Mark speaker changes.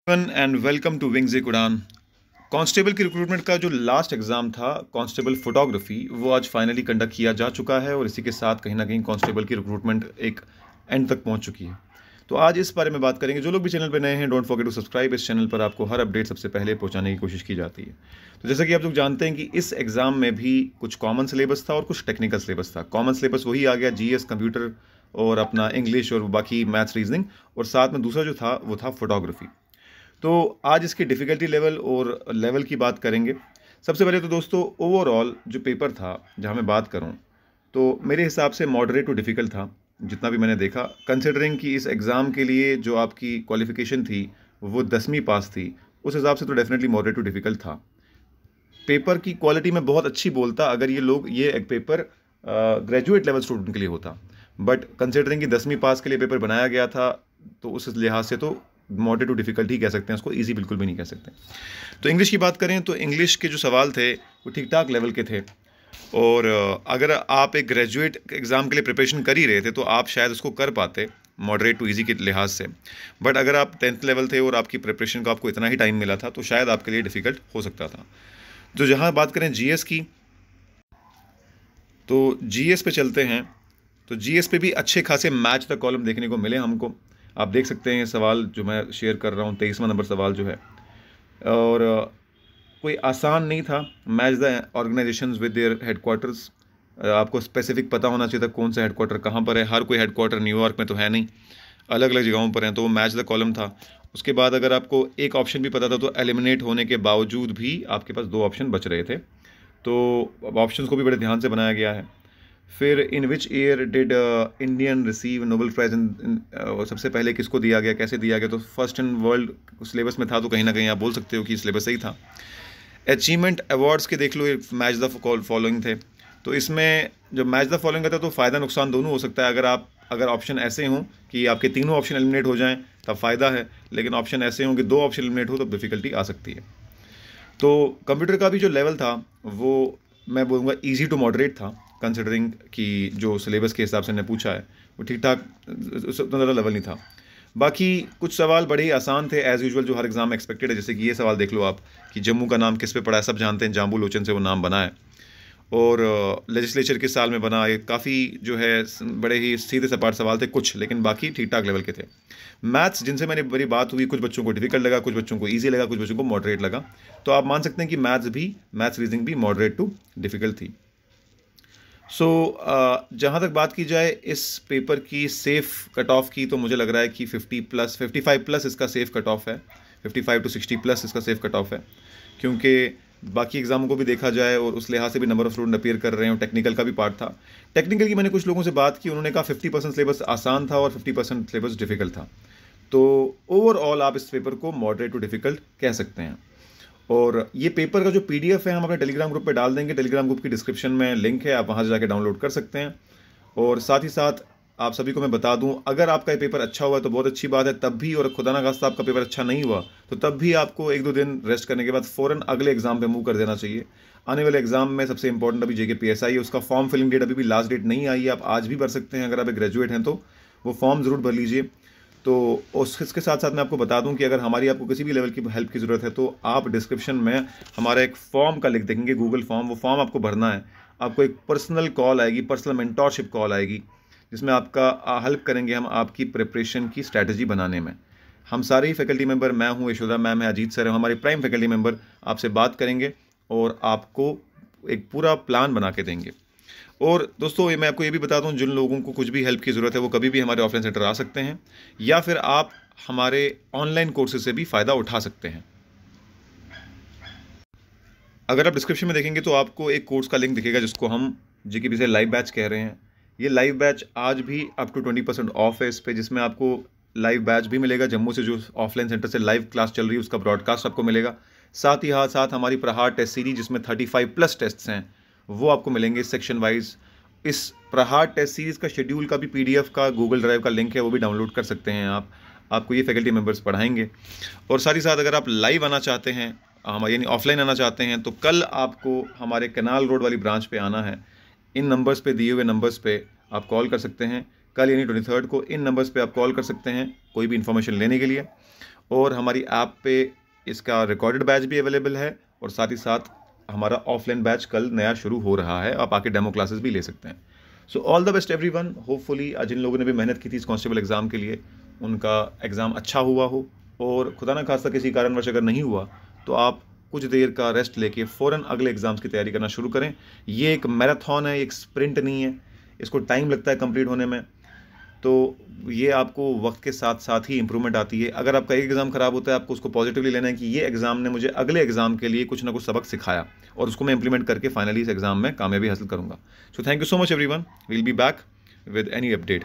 Speaker 1: And welcome to wings एक उड़ान। Constable की रिक्रूटमेंट का जो लास्ट एग्ज़ाम था कांस्टेबल फोटोग्राफी वो आज फाइनली कंडक्ट किया जा चुका है और इसी के साथ कहीं ना कहीं कांस्टेबल की रिक्रूटमेंट एक एंड तक पहुंच चुकी है। तो आज इस बारे में बात करेंगे। जो लोग भी चैनल पर नए हैं, डोंट फॉरगेट टू सब्सक्राइब। इस चैनल पर आपको हर अपडेट सबसे पहले पहुंचाने की कोशिश की जाती है। तो जैसा कि आप लोग जानते हैं कि इस एग्ज़ाम में भी कुछ कॉमन सिलेबस था और कुछ टेक्निकल सिलेबस था। कॉमन सिलेबस वही आ गया, जीएस, कंप्यूटर और अपना इंग्लिश और बाकी मैथ्स, रीजनिंग, और साथ में दूसरा जो था वो था फोटोग्राफी। तो आज इसकी डिफ़िकल्टी लेवल और लेवल की बात करेंगे। सबसे पहले तो दोस्तों ओवरऑल जो पेपर था, जहाँ मैं बात करूँ, तो मेरे हिसाब से मॉडरेट टू डिफ़िकल्ट था, जितना भी मैंने देखा। कंसिडरिंग कि इस एग्ज़ाम के लिए जो आपकी क्वालिफ़िकेशन थी वो 10वीं पास थी, उस हिसाब से तो डेफ़िनेटली मॉडरेट टू डिफ़िकल्ट था। पेपर की क्वालिटी मैं बहुत अच्छी बोलता अगर ये एक पेपर ग्रेजुएट लेवल स्टूडेंट के लिए होता, बट कंसिडरिंग कि 10वीं पास के लिए पेपर बनाया गया था, तो उस लिहाज से तो मॉडरेट टू डिफ़िकल्ट ही कह सकते हैं उसको, ईजी बिल्कुल भी नहीं कह सकते। तो इंग्लिश की बात करें तो इंग्लिश के जो सवाल थे वो ठीक ठाक लेवल के थे, और अगर आप एक ग्रेजुएट एग्ज़ाम के लिए प्रिपरेशन कर ही रहे थे तो आप शायद उसको कर पाते मॉडरेट टू इजी के लिहाज से। बट अगर आप 10th लेवल थे और आपकी प्रिपरेशन को आपको इतना ही टाइम मिला था तो शायद आपके लिए डिफ़िकल्ट हो सकता था। तो जहाँ बात करें जीएस की, तो जीएस पे चलते हैं। तो जीएस पे भी अच्छे खासे मैच द कॉलम देखने को मिले हमको। आप देख सकते हैं सवाल जो मैं शेयर कर रहा हूँ, 23वां नंबर सवाल जो है, और कोई आसान नहीं था। Match the organisations with their headquarters. आपको स्पेसिफिक पता होना चाहिए था कौन सा हेडक्वार्टर कहाँ पर है। हर कोई हेडक्वार्टर न्यूयॉर्क में तो है नहीं, अलग अलग जगहों पर हैं, तो वो मैच द कॉलम था। उसके बाद अगर आपको एक ऑप्शन भी पता था तो एलिमिनेट होने के बावजूद भी आपके पास दो ऑप्शन बच रहे थे, तो ऑप्शंस को भी बड़े ध्यान से बनाया गया है। फिर in which year did Indian receive Nobel prize in, सबसे पहले किसको दिया गया, कैसे दिया गया, तो फर्स्ट इन वर्ल्ड सिलेबस में था, तो कहीं ना कहीं आप बोल सकते हो कि सिलेबस सही था। अचीवमेंट अवार्ड्स के देख लो, मैच द फॉलोइंग थे, तो इसमें जब मैच द फॉलोइंग का था तो फ़ायदा नुकसान दोनों हो सकता है। अगर ऑप्शन ऐसे हों कि आपके तीनों ऑप्शन एलिमिनेट हो जाएं तब फ़ायदा है, लेकिन ऑप्शन ऐसे हों कि दो ऑप्शन एलिमिनेट हो तो डिफ़िकल्टी आ सकती है। तो कंप्यूटर का भी जो लेवल था वो मैं बोलूँगा इजी टू मॉडरेट था, कंसिडरिंग कि जो सिलेबस के हिसाब से मैंने पूछा है वो ठीक ठाक, उतना ज़्यादा लेवल नहीं था। बाकी कुछ सवाल बड़े ही आसान थे एज़ यूजुअल, जो हर एग्ज़ाम में एक्सपेक्टेड है। जैसे कि ये सवाल देख लो आप कि जम्मू का नाम किस पे पड़ा है। सब जानते हैं जाम्बू लोचन से वो नाम बना है, और लेजिस्लेचर किस साल में बना। ये काफ़ी जो है बड़े ही सीधे सपाट सवाल थे कुछ, लेकिन बाकी ठीक ठाक लेवल के थे। मैथ्स जिनसे मैंने बड़ी बात हुई, कुछ बच्चों को डिफिकल्ट लगा, कुछ बच्चों को ईजी लगा, कुछ बच्चों को मॉडरेट लगा। तो आप मान सकते हैं कि मैथ्स रीजनिंग भी मॉडरेट टू डिफिकल्ट थी। सो जहाँ तक बात की जाए इस पेपर की सेफ़ कट ऑफ की, तो मुझे लग रहा है कि 55 प्लस इसका सेफ़ कट ऑफ है। 55 to 60 प्लस इसका सेफ़ कट ऑफ है, क्योंकि बाकी एग्जामों को भी देखा जाए और उस लिहाज से भी नंबर ऑफ स्टूडेंट अपीयर कर रहे हैं, और टेक्निकल का भी पार्ट था। टेक्निकल की मैंने कुछ लोगों से बात की, उन्होंने कहा 50% सिलेबस आसान था और 50% सिलेबस डिफिकल्ट था। तो ओवरऑल आप इस पेपर को मॉडरेट टू डिफिकल्ट कह सकते हैं। और ये पेपर का जो पीडीएफ है हम अपने टेलीग्राम ग्रुप पे डाल देंगे। टेलीग्राम ग्रुप की डिस्क्रिप्शन में लिंक है, आप वहाँ से जाके डाउनलोड कर सकते हैं। और साथ ही साथ आप सभी को मैं बता दूं, अगर आपका ये पेपर अच्छा हुआ तो बहुत अच्छी बात है, तब भी, और खुदा ना खास्ता आपका पेपर अच्छा नहीं हुआ तो तब भी आपको एक दो दिन रेस्ट करने के बाद फ़ौरन अगले एग्जाम पे मूव कर देना चाहिए। आने वाले एग्जाम में सबसे इंपॉर्टेंट अभी जेके पीएसआई है, उसका फॉर्म फिलिंग डेट अभी भी लास्ट डेट नहीं आई है। आप आज भी भर सकते हैं, अगर आप एक ग्रेजुएट हैं तो वो फॉर्म ज़रूर भर लीजिए। तो उसके साथ साथ मैं आपको बता दूं कि अगर हमारी आपको किसी भी लेवल की हेल्प की ज़रूरत है तो आप डिस्क्रिप्शन में हमारा एक फॉर्म का लिंक देखेंगे, गूगल फॉर्म। वो फॉर्म आपको भरना है, आपको एक पर्सनल कॉल आएगी, पर्सनल मेंटोरशिप कॉल आएगी, जिसमें आपका हेल्प करेंगे हम आपकी प्रिपरेशन की स्ट्रैटेजी बनाने में। हम सारे ही फैकल्टी मेंबर, मैं हूँ, यशोदा मैम है, अजीत सर है, हमारे प्राइम फैकल्टी मेंबर आपसे बात करेंगे और आपको एक पूरा प्लान बना के देंगे। और दोस्तों मैं आपको ये भी बता दूं, जिन लोगों को कुछ भी हेल्प की ज़रूरत है वो कभी भी हमारे ऑफलाइन सेंटर आ सकते हैं, या फिर आप हमारे ऑनलाइन कोर्सेज से भी फ़ायदा उठा सकते हैं। अगर आप डिस्क्रिप्शन में देखेंगे तो आपको एक कोर्स का लिंक दिखेगा जिसको हम जीकेपी से लाइव बैच कह रहे हैं। ये लाइव बैच आज भी अप टू 20% ऑफ है इस पर, जिसमें आपको लाइव बैच भी मिलेगा। जम्मू से जो ऑफलाइन सेंटर से लाइव क्लास चल रही है उसका ब्रॉडकास्ट आपको मिलेगा। साथ हमारी प्रहार टेस्ट सीरीज जिसमें 35 प्लस टेस्ट हैं वो आपको मिलेंगे सेक्शन वाइज। इस प्रहार टेस्ट सीरीज़ का शेड्यूल का भी पीडीएफ का गूगल ड्राइव का लिंक है, वो भी डाउनलोड कर सकते हैं आप। आपको ये फैकल्टी मेंबर्स पढ़ाएंगे। और साथ ही साथ अगर आप लाइव आना चाहते हैं, हम यानी ऑफलाइन आना चाहते हैं, तो कल आपको हमारे कैनाल रोड वाली ब्रांच पे आना है। इन नंबर्स पे, दिए हुए नंबर्स पे आप कॉल कर सकते हैं। कल यानी 23 को इन नंबर्स पे आप कॉल कर सकते हैं कोई भी इन्फॉर्मेशन लेने के लिए। और हमारी ऐप पे इसका रिकॉर्डेड बैच भी अवेलेबल है, और साथ ही साथ हमारा ऑफलाइन बैच कल नया शुरू हो रहा है, आप आके डेमो क्लासेस भी ले सकते हैं। So all the best everyone. Hopefully जिन लोगों ने भी मेहनत की थी इस कांस्टेबल एग्ज़ाम के लिए, उनका एग्ज़ाम अच्छा हुआ हो, और खुदा ना खास्ता किसी कारणवश अगर नहीं हुआ तो आप कुछ देर का रेस्ट लेके फ़ौरन अगले एग्ज़ाम्स की तैयारी करना शुरू करें। ये एक मैराथन है, एक स्प्रिंट नहीं है, इसको टाइम लगता है कंप्लीट होने में। तो ये आपको वक्त के साथ साथ ही इंप्रूवमेंट आती है। अगर आपका एक एग्ज़ाम ख़राब होता है, आपको उसको पॉजिटिवली लेना है कि ये एग्ज़ाम ने मुझे अगले एग्ज़ाम के लिए कुछ ना कुछ सबक सिखाया, और उसको मैं इंप्लीमेंट करके फाइनली इस एग्ज़ाम में कामयाबी हासिल करूँगा। So thank you so much everyone. We'll be back with any update.